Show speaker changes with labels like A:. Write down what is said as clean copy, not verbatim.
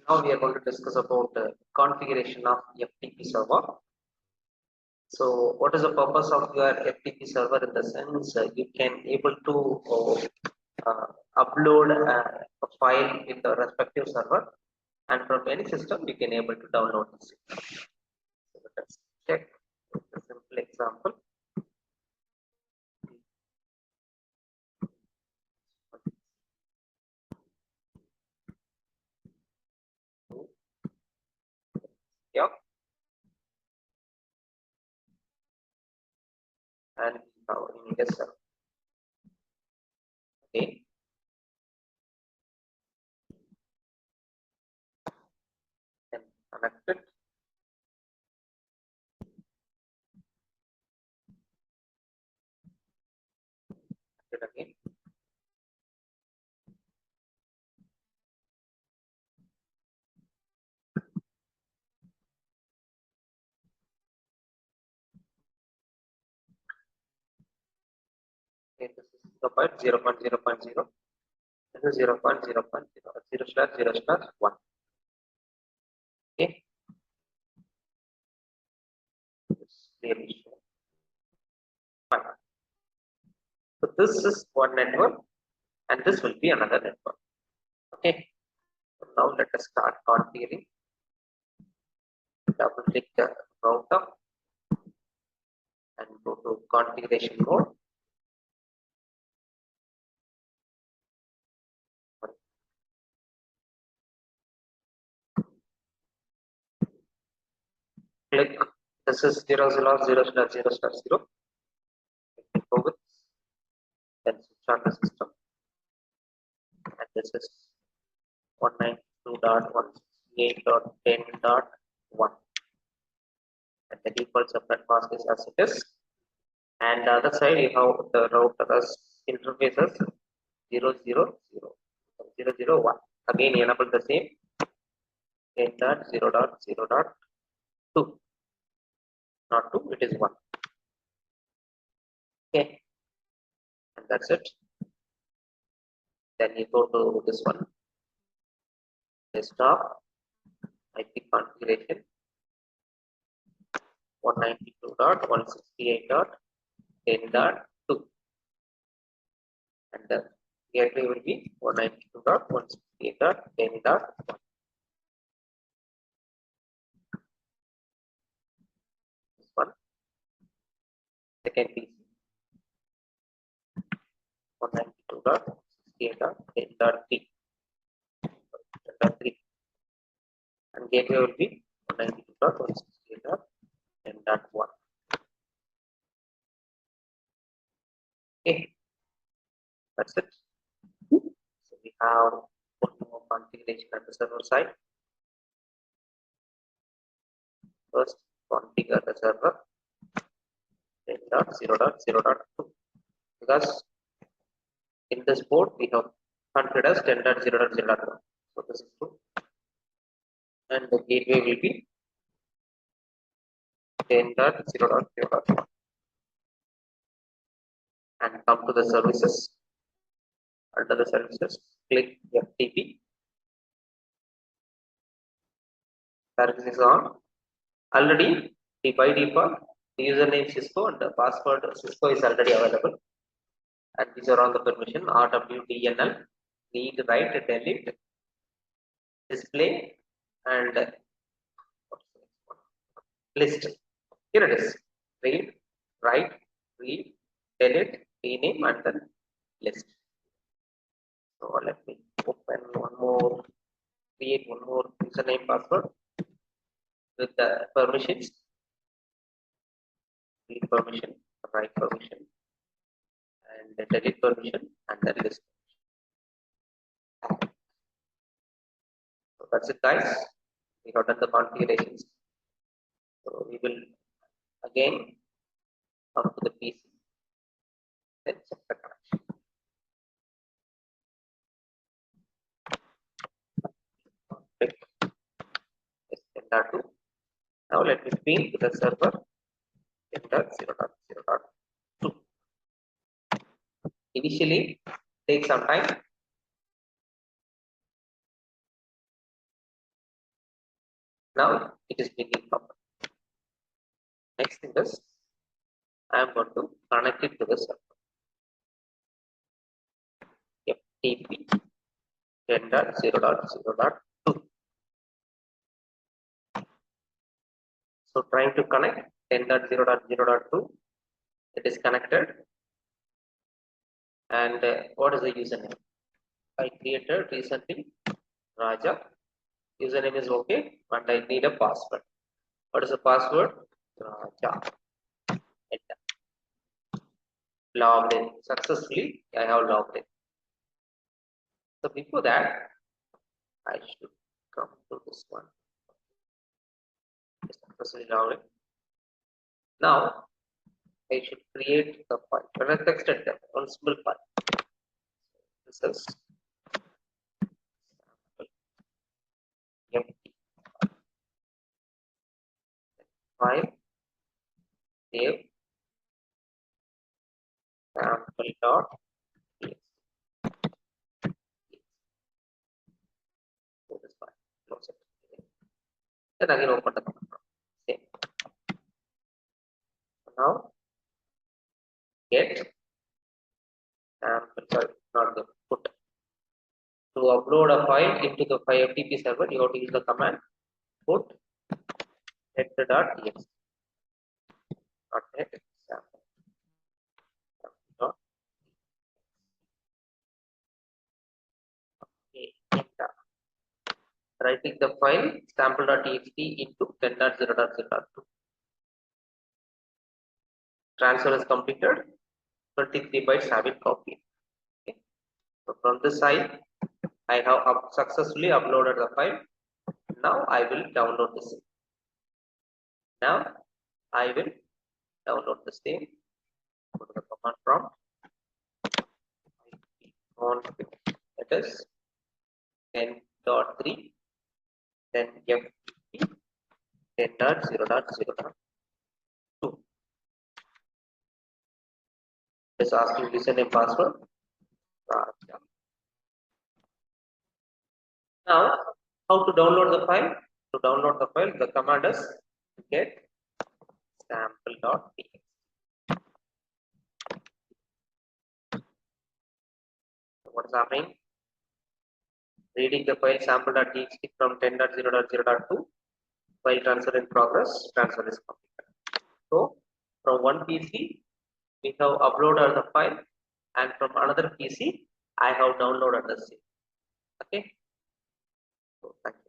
A: Now we are going to discuss about configuration of FTP server. So what is the purpose of your FTP server? In the sense you can able to upload a file in the respective server, and from any system you can able to download the system. So let us check with a simple example. Yeah, and now in this server. Okay, and connect it. Again. Okay, this is the part 0.0.0. This is 0.0.0/0/1. Okay, it's clearly shown. Fine. So this is one network, and this will be another network. Okay. So now let us start configuring. Double click the router and go to configuration mode. Click. This is 0/0/0/0/0. Go with. Then switch on the system. And this is 192.168.10.1. And the default subnet mask is as it is. And the other side you have the router's interfaces 0.0.0/0/0/1. Again enable the same 10.0.0.2. Not 2, it is 1. Okay, and that's it. Then you go to this one, desktop, IP configuration 192.168.10.2, and the gateway will be 192.168.10.1. This one, second PC 192.168.10.3, and gateway will be 192.168.10.1. Okay, that's it. So we have one more configuration at the server side. First, configure the server 10.0.0.2, because in this port we have configured as 10.0.0.1. So this is true, and the gateway will be 10.0.0.1. And come to the services. Under the services, click FTP. Service is on. Already by default the username Cisco and the password Cisco is already available, and these are all the permission: RWDNL, read, write, delete, display, and list. Here it is: read, write, read, delete, rename, and then list. So let me open one more, create one more username password with the permissions: read permission, write permission, and the delete permission, and then list. So that's it, guys. We have done the configurations. So we will again come to the PC. Then check the connection. Click S10.2. Now let me ping to the server 10.0.0.2. Initially, take some time. Now it is being covered. Next thing is I am going to connect it to the server. FTP 10.0.0.2. So trying to connect 10.0.0.2. It is connected. And what is the username? I created recently Raja. Username is okay, but I need a password. What is the password? Raja. Enter. Logged in successfully. I have logged in. So before that, I should come to this one. Successfully logged in. Now I should create the file. Let us extend them. One simple file. This is empty file. Save sample.txt. So this file. Close it. Then again open the command prompt. Save. So now get sample. Sorry, not the put. To upload a file into the FTP server, you have to use the command put header.txt. Not head sample. Enter. Writing the file sample.txt into 10.0.0.2. Transfer is completed. 23 bytes have been copied. Okay. So from this side, I have successfully uploaded the file. Now I will download the same. Now I will download the same. Go to the command prompt. It is 10.3, then FTP 10.0.0.2. Just asking username password. Now, how to download the file? To download the file, the command is get sample.txt. What is happening? Reading the file sample.txt from 10.0.0.2. File transfer in progress. Transfer is completed. So, from one PC, we have uploaded the file, and from another PC, I have downloaded the same. Okay. So, thank you.